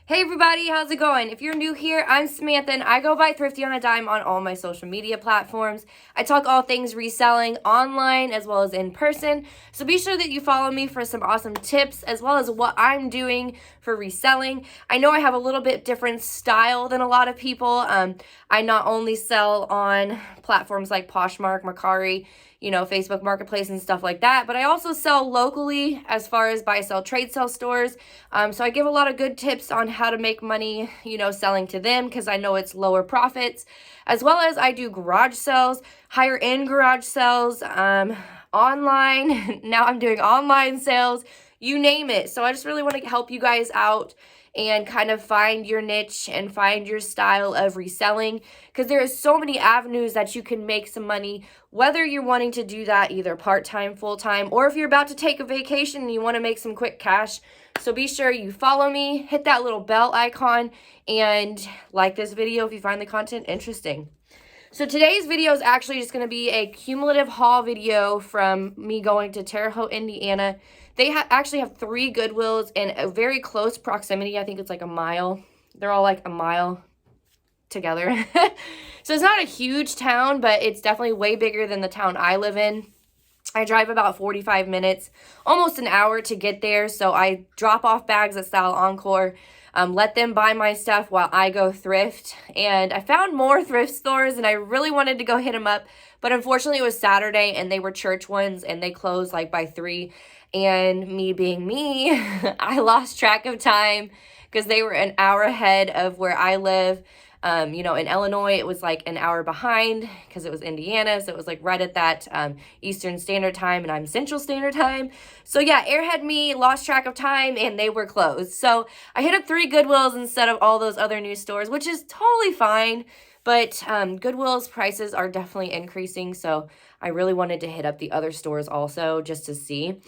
Hey everybody, how's it going? If you're new here, I'm Samantha and I go by Thrifty on a dime on all my social media platforms. I talk all things reselling online as well as in person. So be sure that you follow me for some awesome tips as well as what I'm doing for reselling. I know I have a little bit different style than a lot of people. I not only sell on platforms like Poshmark, Mercari, Facebook Marketplace and stuff like that. But I also sell locally as far as buy, sell, trade, sell stores. So I give a lot of good tips on how to make money, selling to them because I know it's lower profits. As well as I do garage sales, higher end garage sales, online. Now I'm doing online sales, you name it. So I just really want to help you guys out and kind of find your niche and find your style of reselling because there is so many avenues that you can make some money, whether you're wanting to do that either part-time, full-time, or if you're about to take a vacation and you want to make some quick cash. So be sure you follow me, hit that little bell icon, and like this video if you find the content interesting. So today's video is actually just going to be a cumulative haul video from me going to Terre Haute, Indiana. They actually have 3 Goodwills in a very close proximity. I think it's like a mile. They're all like a mile together. So it's not a huge town, but it's definitely way bigger than the town I live in. I drive about 45 minutes, almost an hour to get there. So I drop off bags at Style Encore, let them buy my stuff while I go thrift. And I found more thrift stores and I really wanted to go hit them up. But unfortunately it was Saturday and they were church ones and they closed like by 3. And me being me, I lost track of time because they were an hour ahead of where I live. In Illinois, it was like an hour behind because it was Indiana. So it was like right at that Eastern Standard Time and I'm Central Standard Time. So yeah, airhead me, lost track of time and they were closed. So I hit up 3 Goodwills instead of all those other new stores, which is totally fine. But Goodwill's prices are definitely increasing. So I really wanted to hit up the other stores also just to see.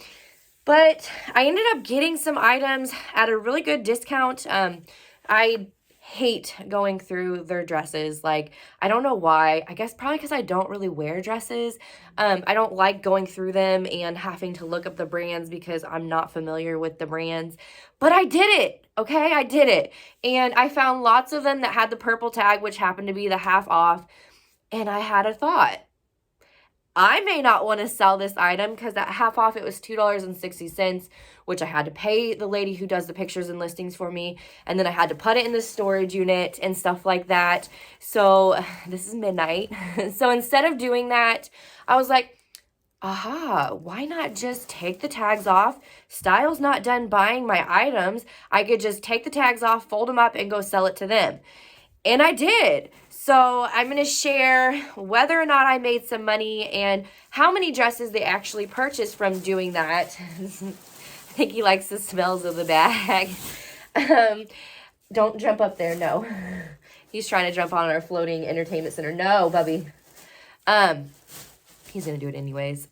But I ended up getting some items at a really good discount. I hate going through their dresses. Like, I don't know why. I guess probably because I don't really wear dresses. I don't like going through them and having to look up the brands because I'm not familiar with the brands. But I did it, okay? I did it. And I found lots of them that had the purple tag, which happened to be the half off. And I had a thought. I may not want to sell this item because at half off it was $2.60, which I had to pay the lady who does the pictures and listings for me. And then I had to put it in the storage unit and stuff like that. So this is midnight. So instead of doing that, I was like, aha, why not just take the tags off? Style's not done buying my items. I could just take the tags off, fold them up, and go sell it to them. And I did. So I'm going to share whether or not I made some money and how many dresses they actually purchased from doing that. I think he likes the smells of the bag. Don't jump up there. No. He's trying to jump on our floating entertainment center. No, Bubby. He's going to do it anyways.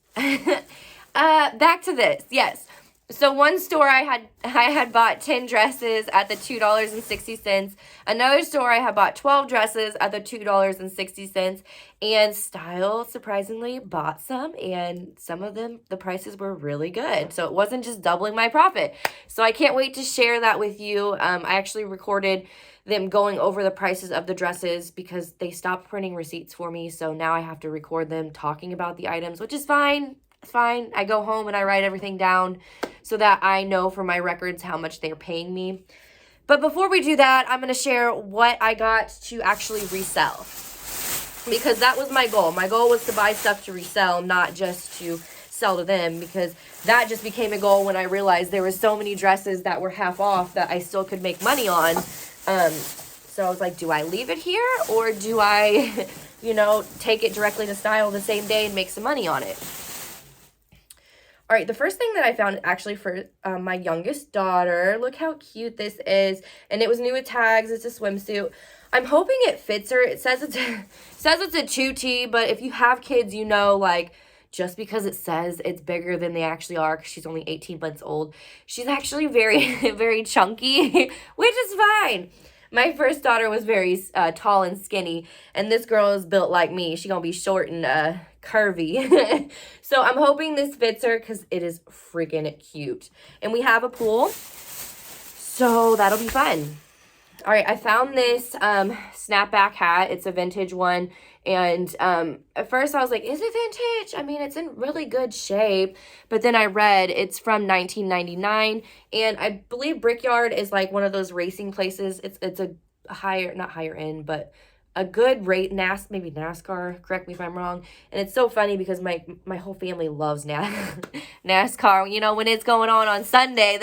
Back to this. Yes. So one store I had bought 10 dresses at the $2.60. Another store I had bought 12 dresses at the $2.60. And Style surprisingly bought some, and some of them, the prices were really good. So it wasn't just doubling my profit. So I can't wait to share that with you. I actually recorded them going over the prices of the dresses because they stopped printing receipts for me. So now I have to record them talking about the items, which is fine. It's fine. I go home and I write everything down so that I know for my records how much they're paying me. But before we do that, I'm going to share what I got to actually resell. Because that was my goal. My goal was to buy stuff to resell, not just to sell to them. Because that just became a goal when I realized there were so many dresses that were half off that I still could make money on. So I was like, do I leave it here? Or do I, take it directly to Style the same day and make some money on it? All right, the first thing that I found actually for my youngest daughter, look how cute this is. And it was new with tags. It's a swimsuit. I'm hoping it fits her. It says it's a 2T, but if you have kids, like just because it says it's bigger than they actually are, because she's only 18 months old, she's actually very, very chunky, which is fine. My first daughter was very tall and skinny, and this girl is built like me. She's going to be short and curvy. So I'm hoping this fits her because it is freaking cute. And we have a pool, so that'll be fun. All right, I found this snapback hat. It's a vintage one. And at first I was like, is it vintage? I mean, it's in really good shape. But then I read it's from 1999. And I believe Brickyard is like one of those racing places. It's a higher, not higher end, but a good rate, maybe NASCAR, correct me if I'm wrong. And it's so funny because my whole family loves NASCAR. You know, when it's going on Sunday,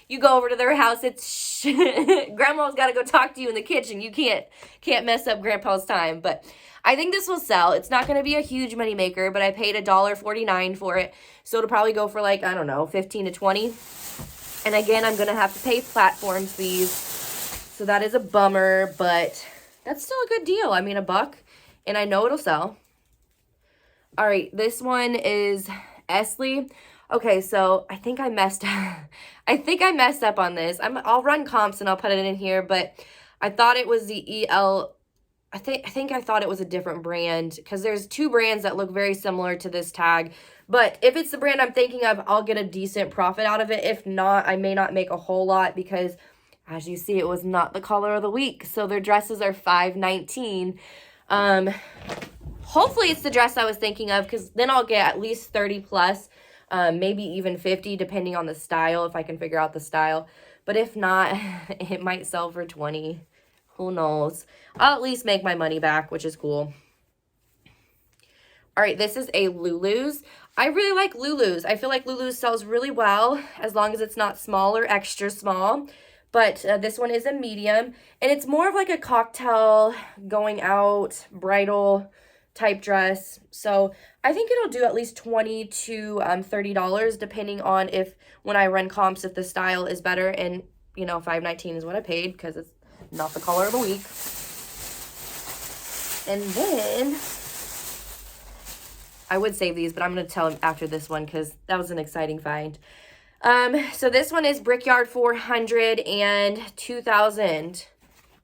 you go over to their house, it's grandma's got to go talk to you in the kitchen. You can't mess up grandpa's time. But I think this will sell. It's not going to be a huge money maker, but I paid $1.49 for it. So it'll probably go for like, I don't know, 15 to 20. And again, I'm going to have to pay platform fees. So that is a bummer, but that's still a good deal. I mean, $1, and I know it'll sell. All right, this one is Esley. Okay, so I think I messed up. I think I messed up on this. I'll run comps and I'll put it in here, but I thought it was the EL. I think I thought it was a different brand because there's two brands that look very similar to this tag. But if it's the brand I'm thinking of, I'll get a decent profit out of it. If not, I may not make a whole lot because, as you see, it was not the color of the week. So their dresses are $5.19. Hopefully it's the dress I was thinking of because then I'll get at least 30 plus, maybe even 50 depending on the style, if I can figure out the style. But if not, it might sell for 20. Who knows? I'll at least make my money back, which is cool. All right, this is a Lulu's. I really like Lulu's. I feel like Lulu's sells really well as long as it's not small or extra small. But this one is a medium, and it's more of like a cocktail, going out, bridal type dress. So I think it'll do at least $20 to $30, depending on when I run comps, if the style is better. And, you know, $5.19 is what I paid because it's not the color of the week. And then I would save these, but I'm going to tell them after this one because that was an exciting find. So this one is Brickyard 400 and 2000.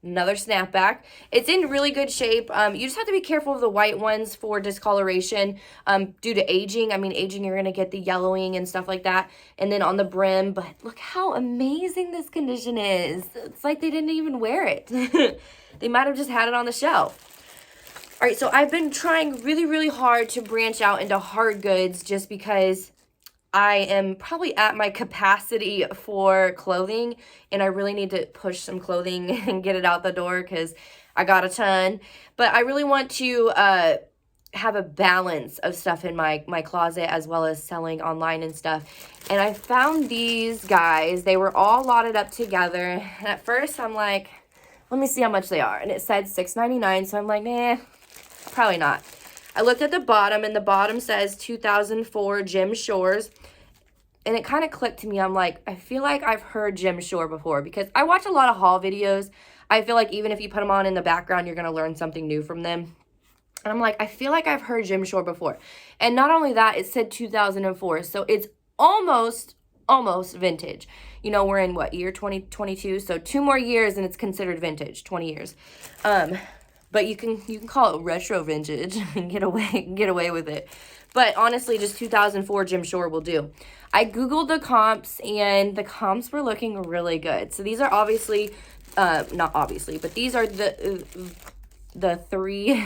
Another snapback. It's in really good shape. You just have to be careful of the white ones for discoloration due to aging. I mean, aging, you're going to get the yellowing and stuff like that. And then on the brim, but look how amazing this condition is. It's like they didn't even wear it. They might have just had it on the shelf. All right, so I've been trying really, really hard to branch out into hard goods just because I am probably at my capacity for clothing, and I really need to push some clothing and get it out the door because I got a ton. But I really want to have a balance of stuff in my closet as well as selling online and stuff. And I found these guys. They were all lotted up together. And at first, I'm like, let me see how much they are. And it said $6.99, so I'm like, nah, probably not. I looked at the bottom, and the bottom says 2004 Jim Shores. And it kind of clicked to me. I'm like, I feel like I've heard Jim Shore before because I watch a lot of haul videos. I feel like even if you put them on in the background, you're going to learn something new from them. And I'm like, I feel like I've heard Jim Shore before. And not only that, it said 2004. So it's almost vintage. You know, we're in what, year 2022? So 2 more years and it's considered vintage, 20 years. But you can call it retro vintage and get away with it. But honestly, just 2004 Jim Shore will do. I Googled the comps, and the comps were looking really good. So these are obviously, not obviously, but these are the three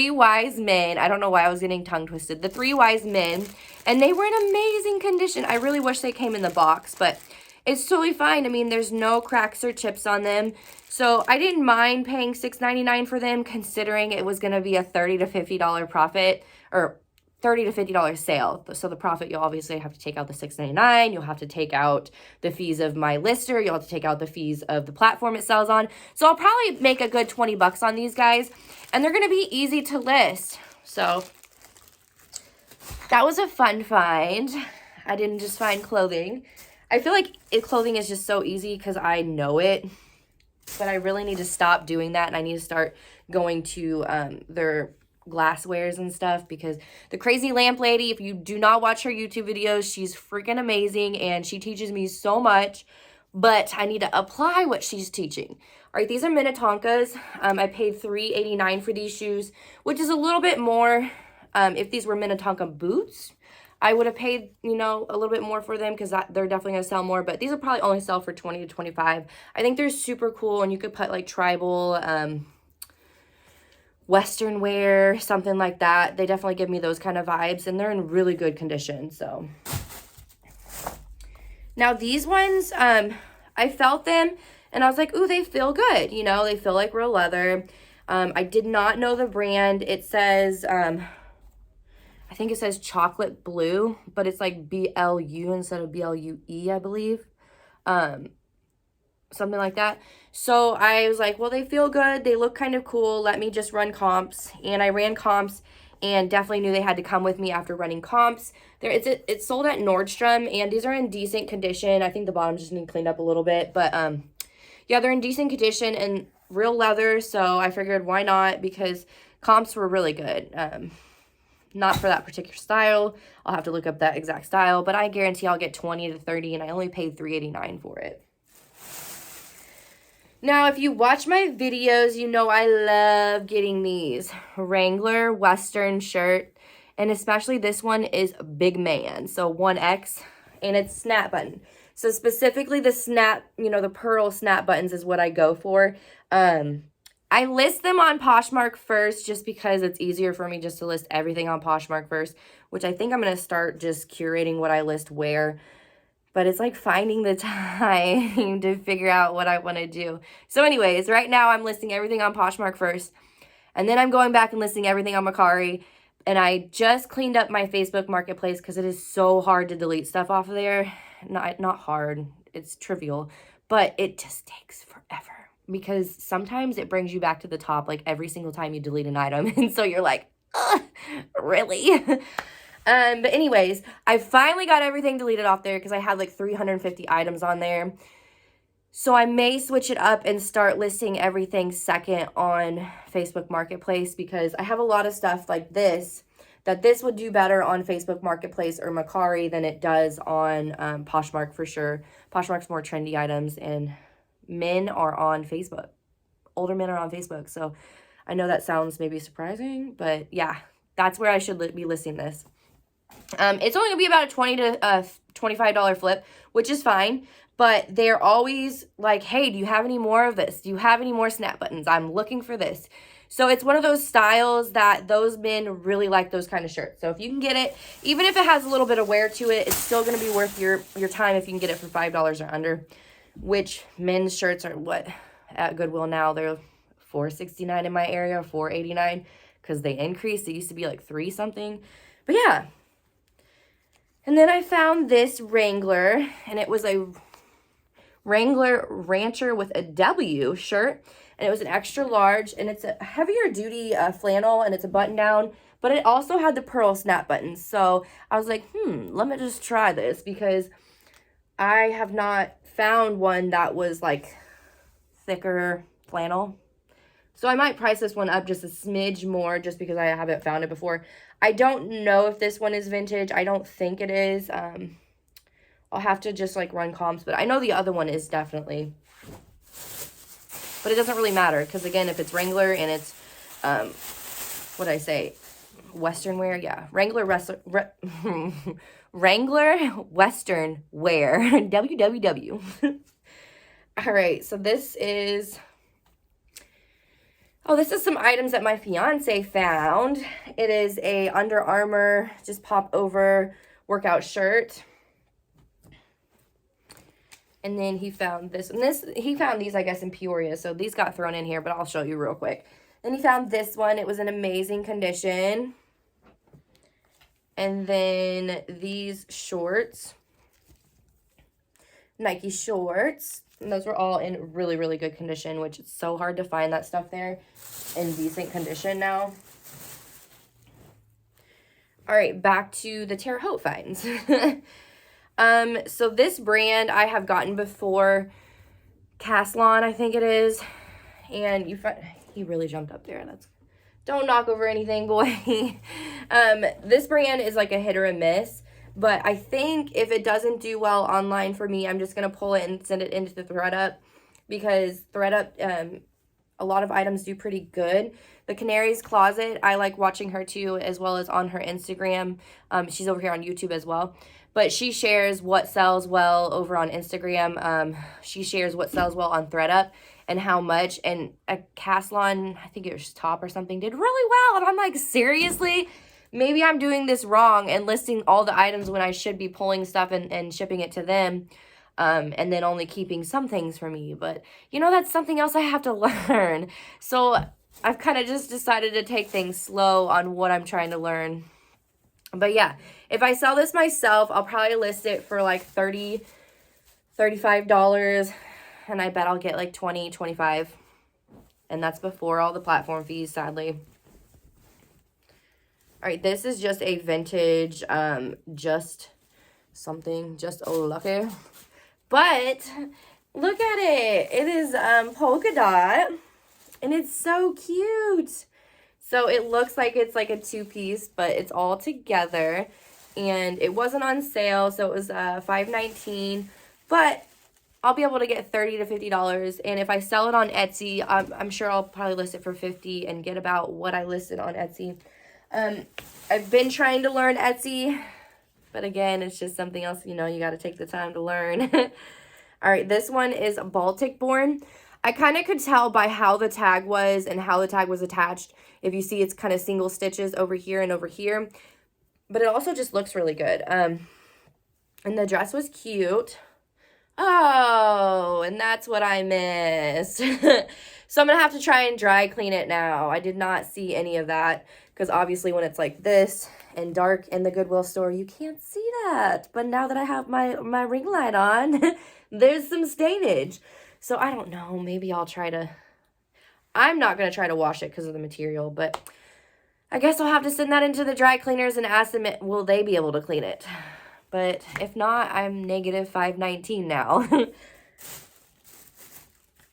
wise men. I don't know why I was getting tongue twisted. The 3 wise men, and they were in amazing condition. I really wish they came in the box, but it's totally fine. I mean, there's no cracks or chips on them. So I didn't mind paying $6.99 for them, considering it was going to be a $30 to $50 profit, or $30 to $50 sale. So the profit, you'll obviously have to take out the $6.99. You'll have to take out the fees of my lister. You'll have to take out the fees of the platform it sells on. So I'll probably make a good 20 bucks on these guys, and they're going to be easy to list. So that was a fun find. I didn't just find clothing. I feel like clothing is just so easy because I know it. But I really need to stop doing that, and I need to start going to their glasswares and stuff, because the Crazy Lamp Lady, if you do not watch her YouTube videos, she's freaking amazing, and she teaches me so much, but I need to apply what she's teaching. All right, these are Minnetonkas. I paid $3.89 for these shoes, which is a little bit more. If these were Minnetonka boots, I would have paid, you know, a little bit more for them because they're definitely going to sell more. But these will probably only sell for 20 to 25. I think they're super cool, and you could put like tribal, Western wear, something like that. They definitely give me those kind of vibes, and they're in really good condition. So now these ones, I felt them and I was like, ooh, they feel good. You know, they feel like real leather. I did not know the brand. It says, I think it says chocolate blue, but it's like BLU instead of BLUE, I believe. Something like that. So I was like, well, they feel good. They look kind of cool. Let me just run comps. And I ran comps and definitely knew they had to come with me after running comps. It's sold at Nordstrom, and these are in decent condition. I think the bottom just need cleaned up a little bit, but yeah, they're in decent condition and real leather. So I figured why not, because comps were really good. Not for that particular style. I'll have to look up that exact style, but I guarantee I'll get 20 to 30, and I only paid $3.89 for it. Now, if you watch my videos, you know I love getting these Wrangler Western shirt, and especially this one is big man, so 1X, and it's snap button. So specifically the snap, you know, the pearl snap buttons is what I go for. I list them on Poshmark first just because it's easier for me just to list everything on Poshmark first, which I think I'm going to start just curating what I list where. But it's like finding the time to figure out what I want to do. So anyways, right now I'm listing everything on Poshmark first. And then I'm going back and listing everything on Mercari. And I just cleaned up my Facebook Marketplace because it is so hard to delete stuff off of there. Not hard. It's trivial. But it just takes forever. Because sometimes it brings you back to the top like every single time you delete an item. And so you're like, ugh, really? But anyways, I finally got everything deleted off there because I had like 350 items on there. So I may switch it up and start listing everything second on Facebook Marketplace because I have a lot of stuff like this, that this would do better on Facebook Marketplace or Mercari than it does on Poshmark for sure. Poshmark's more trendy items, and men are on Facebook. Older men are on Facebook. So I know that sounds maybe surprising, but yeah, that's where I should be listing this. It's only gonna be about a $20 to $25 flip, which is fine, but they're always like, hey, do you have any more of this? Do you have any more snap buttons? I'm looking for this. So it's one of those styles that those men really like, those kind of shirts. So if you can get it, even if it has a little bit of wear to it, it's still gonna be worth your time if you can get it for $5 or under, which men's shirts are what at Goodwill now, they're $4.69 in my area, $4.89, because they increased. It used to be like $3 something, but yeah. And then I found this Wrangler, and it was a Wrangler Rancher with a W shirt, and it was an extra large, and it's a heavier duty flannel, and it's a button down, but it also had the pearl snap buttons. So I was like, let me just try this because I have not found one that was like thicker flannel. So I might price this one up just a smidge more just because I haven't found it before. I don't know if this one is vintage. I don't think it is. I'll have to just like run comps, but I know the other one is definitely. But it doesn't really matter because again, if it's Wrangler and it's, what'd I say? Western wear? Yeah. Wrangler Western wear. WWW. All right. So this is... Oh, this is some items that my fiance found. It is a Under Armour just pop over workout shirt. And then he found this. And he found these, I guess, in Peoria. So these got thrown in here, but I'll show you real quick. Then he found this one. It was in amazing condition. And then these shorts. Nike shorts. And those were all in really, really good condition, which it's so hard to find that stuff there in decent condition now. All right, back to the Terre Haute finds. So this brand I have gotten before, Caslon, I think it is. And he really jumped up there. Don't knock over anything, boy. This brand is like a hit or a miss. But I think if it doesn't do well online for me, I'm just going to pull it and send it into the thredup. Because thredup, a lot of items do pretty good. The Canary's Closet, I like watching her too, as well as on her Instagram. She's over here on YouTube as well. But she shares what sells well over on Instagram. She shares what sells well on thredup and how much. And a Caslon, I think it was top or something, did really well. And I'm like, seriously? Maybe I'm doing this wrong and listing all the items when I should be pulling stuff and shipping it to them. And then only keeping some things for me. But, you know, that's something else I have to learn. So I've kind of just decided to take things slow on what I'm trying to learn. But yeah, if I sell this myself, I'll probably list it for like $30, $35. And I bet I'll get like 20, 25. And that's before all the platform fees, sadly. All right, this is just a vintage, just lucky. But look at it. It is polka dot. And it's so cute. So it looks like it's like a two-piece, but it's all together. And it wasn't on sale, so it was $5.19. But I'll be able to get $30 to $50. And if I sell it on Etsy, I'm sure I'll probably list it for $50 and get about what I listed on Etsy. I've been trying to learn Etsy. But again, it's just something else, you know, you got to take the time to learn. All right, this one is Baltic Born. I kind of could tell by how the tag was and how the tag was attached. If you see, it's kind of single stitches over here and over here. But it also just looks really good. And the dress was cute. Oh, and that's what I missed. So I'm going to have to try and dry clean it now. I did not see any of that. Because obviously when it's like this and dark in the Goodwill store, you can't see that. But now that I have my ring light on, there's some stainage. So I don't know. Maybe I'll try to... I'm not going to try to wash it because of the material. But I guess I'll have to send that into the dry cleaners and ask them, will they be able to clean it? But if not, I'm negative $5.19 now.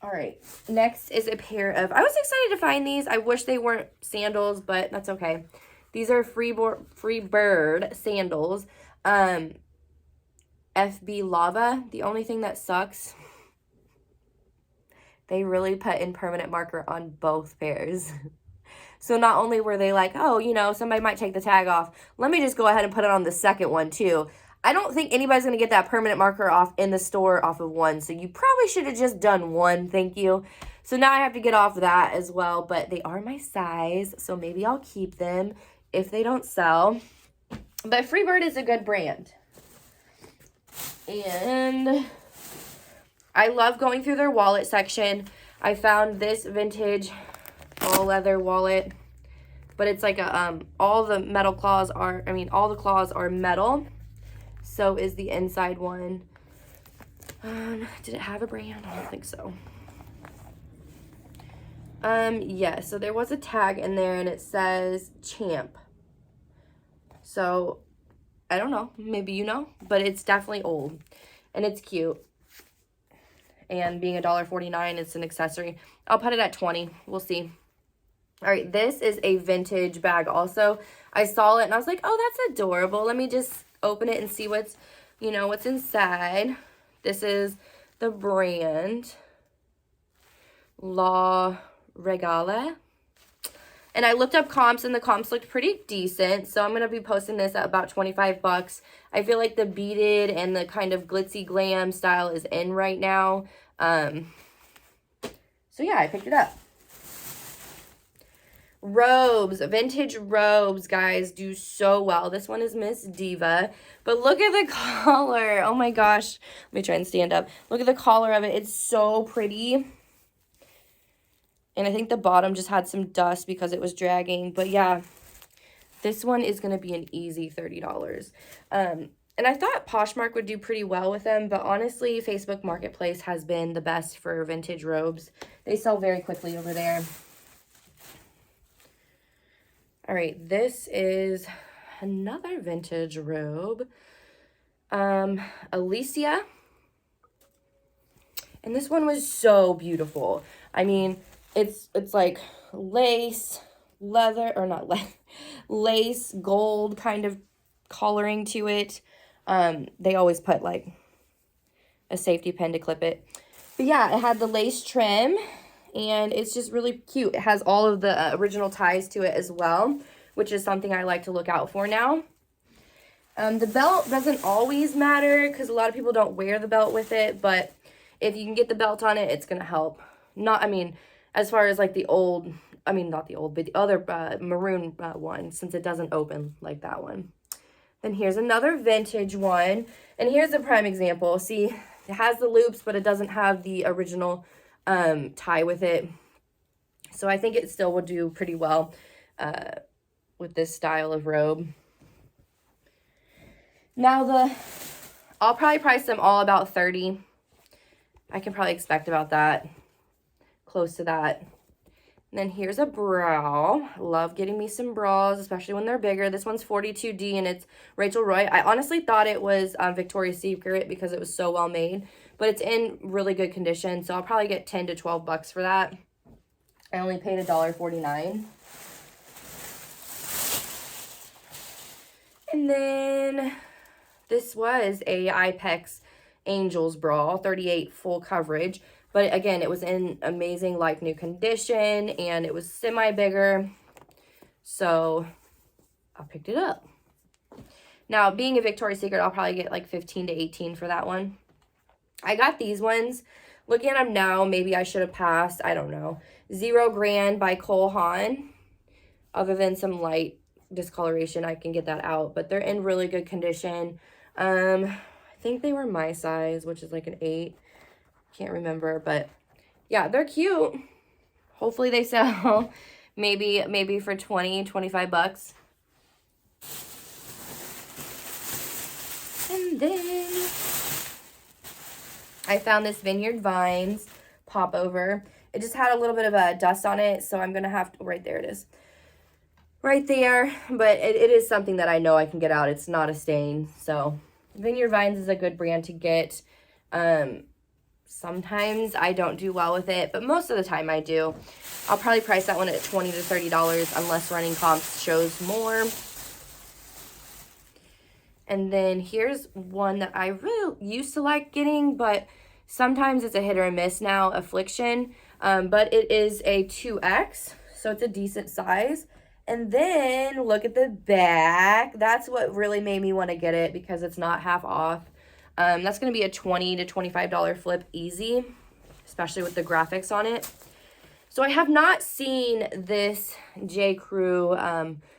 All right, next is a pair of, I was excited to find these. I wish they weren't sandals, but that's okay. These are Freebird sandals. FB Lava. The only thing that sucks, they really put in permanent marker on both pairs. So not only were they like, oh, you know, somebody might take the tag off. Let me just go ahead and put it on the second one too. I don't think anybody's going to get that permanent marker off in the store off of one. So you probably should have just done one. Thank you. So now I have to get off that as well. But they are my size. So maybe I'll keep them if they don't sell. But Freebird is a good brand. And I love going through their wallet section. I found this vintage all leather wallet. But it's like a, all the claws are metal. So is the inside one. Did it have a brand? I don't think so. Yeah, so there was a tag in there and it says Champ. So, I don't know. Maybe you know. But it's definitely old. And it's cute. And being $1.49, it's an accessory. I'll put it at $20. We'll see. All right, this is a vintage bag also. I saw it and I was like, oh, that's adorable. Let me just open it and see what's, you know, what's inside. This is the brand La Regale. And I looked up comps and the comps looked pretty decent. So I'm going to be posting this at about 25 bucks. I feel like the beaded and the kind of glitzy glam style is in right now. So yeah, I picked it up. Robes, vintage robes, guys, do so well. This one is Miss Diva, but look at the collar. Oh my gosh. Let me try and stand up. Look at the collar of it. It's so pretty. And I think the bottom just had some dust because it was dragging. But yeah, this one is going to be an easy $30. And I thought Poshmark would do pretty well with them, but honestly, Facebook Marketplace has been the best for vintage robes. They sell very quickly over there. All right, this is another vintage robe. Alicia. And this one was so beautiful. I mean, it's like lace, leather, or not lace, gold kind of coloring to it. They always put like a safety pin to clip it. But yeah, it had the lace trim. and it's just really cute. It has all of the original ties to it as well, which is something I like to look out for now. The belt doesn't always matter because a lot of people don't wear the belt with it, but if you can get the belt on it, it's going to help. As far as like the old, not the old, but the other maroon one, since it doesn't open like that one. Then here's another vintage one, and here's a prime example. See, it has the loops, but it doesn't have the original tie with it. So I think it still would do pretty well with this style of robe. Now I'll probably price them all about $30. I can probably expect about that, close to that. And then here's a bra. Love getting me some bras, especially when they're bigger. This one's 42D and it's Rachel Roy. I honestly thought it was Victoria's Secret because it was so well made, but it's in really good condition. So I'll probably get 10 to 12 bucks for that. I only paid $1.49. And then this was a IPEX Angels bra, 38 full coverage. But again, it was in amazing, like, new condition, and it was semi-bigger, so I picked it up. Now, being a Victoria's Secret, I'll probably get like 15 to 18 for that one. I got these ones. Looking at them now, maybe I should have passed. I don't know. 0 Grand by Haan. Other than some light discoloration, I can get that out, but they're in really good condition. I think they were my size, which is like an 8. Can't remember, but yeah, they're cute. Hopefully they sell maybe for 20, 25 bucks. And then I found this Vineyard Vines popover. It just had a little bit of dust on it, so I'm gonna have to, right there it is. Right there, but it is something that I know I can get out. It's not a stain, so Vineyard Vines is a good brand to get. Sometimes I don't do well with it, but most of the time I do. I'll probably price that one at $20 to $30 unless Running Comps shows more. And then here's one that I really used to like getting, but sometimes it's a hit or a miss now, Affliction. But it is a 2X, so it's a decent size. And then look at the back. That's what really made me want to get it because it's not half off. That's going to be a $20 to $25 flip easy, especially with the graphics on it. So I have not seen this J. Crew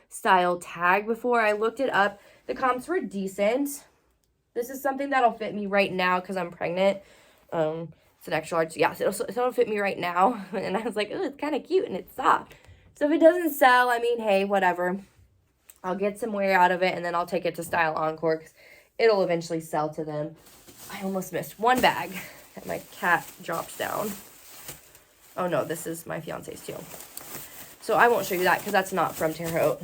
style tag before. I looked it up. The comps were decent. This is something that'll fit me right now because I'm pregnant. It's an extra large. Yeah, so it'll fit me right now. And I was like, oh, it's kind of cute and it's soft. So if it doesn't sell, I mean, hey, whatever. I'll get some wear out of it and then I'll take it to Style Encore because it'll eventually sell to them. I almost missed one bag that my cat dropped down. Oh no, this is my fiance's too. So I won't show you that because that's not from Terre Haute.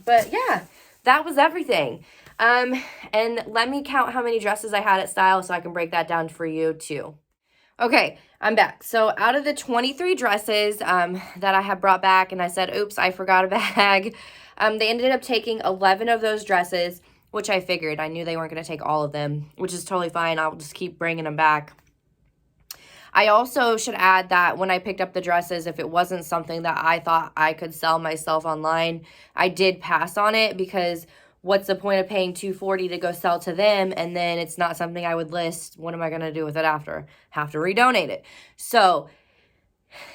But yeah, that was everything. And let me count how many dresses I had at Style so I can break that down for you too. Okay, I'm back. So out of the 23 dresses that I have brought back, and I said, oops, I forgot a bag. They ended up taking 11 of those dresses, which I figured. I knew they weren't going to take all of them, which is totally fine. I'll just keep bringing them back. I also should add that when I picked up the dresses, if it wasn't something that I thought I could sell myself online, I did pass on it because what's the point of paying $240 to go sell to them and then it's not something I would list? What am I going to do with it after? Have to redonate it. So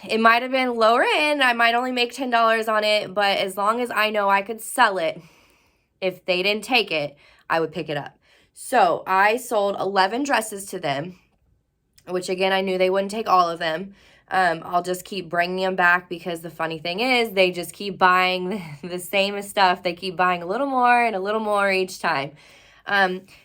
it might have been lower end. I might only make $10 on it, but as long as I know I could sell it, if they didn't take it, I would pick it up. So I sold 11 dresses to them, which again, I knew they wouldn't take all of them. I'll just keep bringing them back because the funny thing is they just keep buying the same stuff. They keep buying a little more and a little more each time.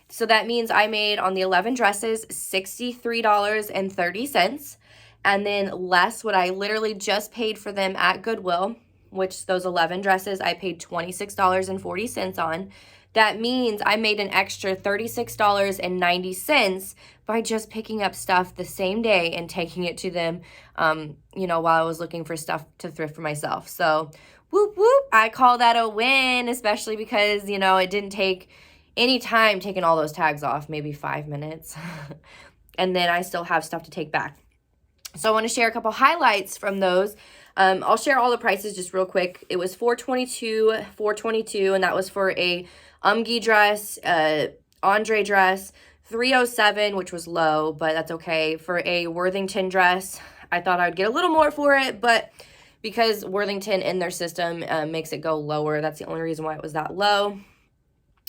So that means I made on the 11 dresses $63.30, and then less what I literally just paid for them at Goodwill, which those 11 dresses I paid $26.40 on. That means I made an extra $36.90 by just picking up stuff the same day and taking it to them, while I was looking for stuff to thrift for myself. So, whoop, whoop, I call that a win, especially because, it didn't take any time taking all those tags off, maybe 5 minutes. And then I still have stuff to take back. So I want to share a couple highlights from those. I'll share all the prices just real quick. It was $422, and that was for a Umgi dress, Andre dress, $307, which was low, but that's okay. For a Worthington dress, I thought I'd get a little more for it, but because Worthington in their system makes it go lower, that's the only reason why it was that low.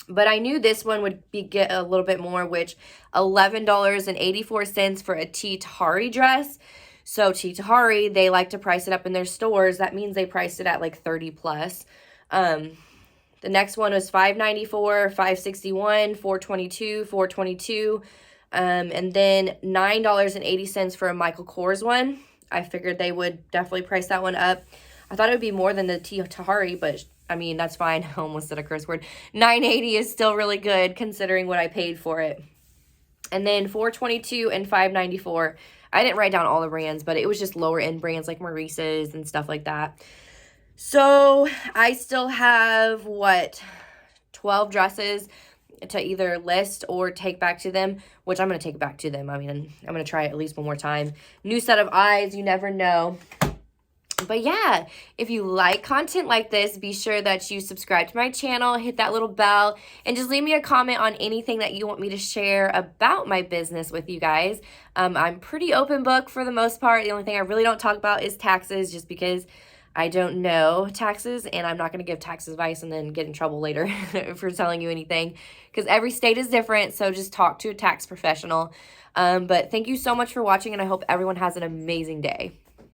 But I knew this one would get a little bit more, which $11.84 for a T. Tahari dress. So T. Tahari, they like to price it up in their stores. That means they priced it at like 30 plus. The next one was $5.94, $5.61, $4.22, $4.22, and then $9.80 for a Michael Kors one. I figured they would definitely price that one up. I thought it would be more than the T. Tahari, but I mean, that's fine. I almost said a curse word. $9.80 is still really good considering what I paid for it. And then $4.22 and $5.94. I didn't write down all the brands, but it was just lower end brands like Maurice's and stuff like that. So I still have, 12 dresses to either list or take back to them, which I'm going to take back to them. I mean, I'm going to try it at least one more time. New set of eyes, you never know. But yeah, if you like content like this, be sure that you subscribe to my channel, hit that little bell, and just leave me a comment on anything that you want me to share about my business with you guys. I'm pretty open book for the most part. The only thing I really don't talk about is taxes, just because I don't know taxes, and I'm not going to give tax advice and then get in trouble later for telling you anything, because every state is different, so just talk to a tax professional. But thank you so much for watching, and I hope everyone has an amazing day.